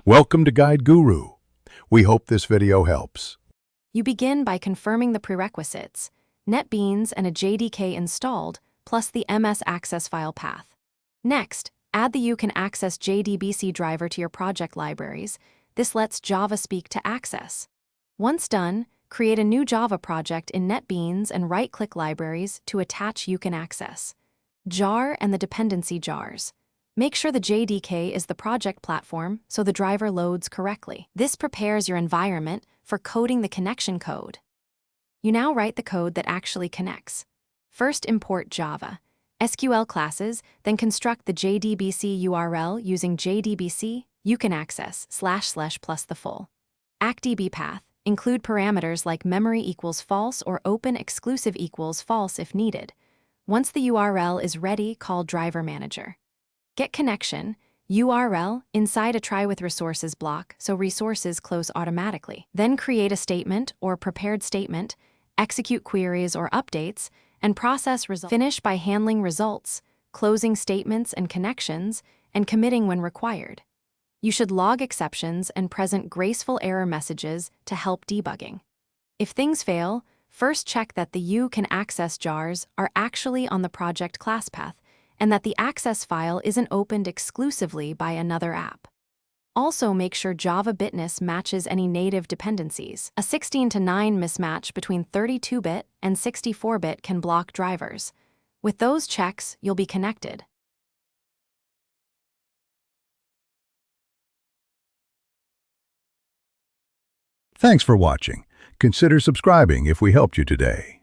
Welcome to Guide Guru. We hope this video helps. You begin by confirming the prerequisites, Netbeans and a JDK installed, plus the MS Access file path. Next, add the You Can Access JDBC driver to your project libraries. This lets Java speak to Access. Once done, create a new Java project in Netbeans and right-click Libraries to attach You Can Access. Jar and the dependency jars. Make sure the JDK is the project platform so the driver loads correctly. This prepares your environment for coding the connection code. You now write the code that actually connects. First, import Java, SQL classes, then construct the JDBC URL using JDBC, You Can Access, / plus the full. ActDB path, include parameters like memory equals false or open exclusive equals false if needed. Once the URL is ready, call driver manager. Get connection, URL, inside a try with resources block so resources close automatically. Then create a statement or prepared statement, execute queries or updates, and process results. Finish by handling results, closing statements and connections, and committing when required. You should log exceptions and present graceful error messages to help debugging. If things fail, first check that the You Can Access jars are actually on the project class path and that the access file isn't opened exclusively by another app. Also, make sure Java bitness matches any native dependencies. A 16:9 mismatch between 32-bit and 64-bit can block drivers. With those checks, you'll be connected. Thanks for watching. Consider subscribing if we helped you today.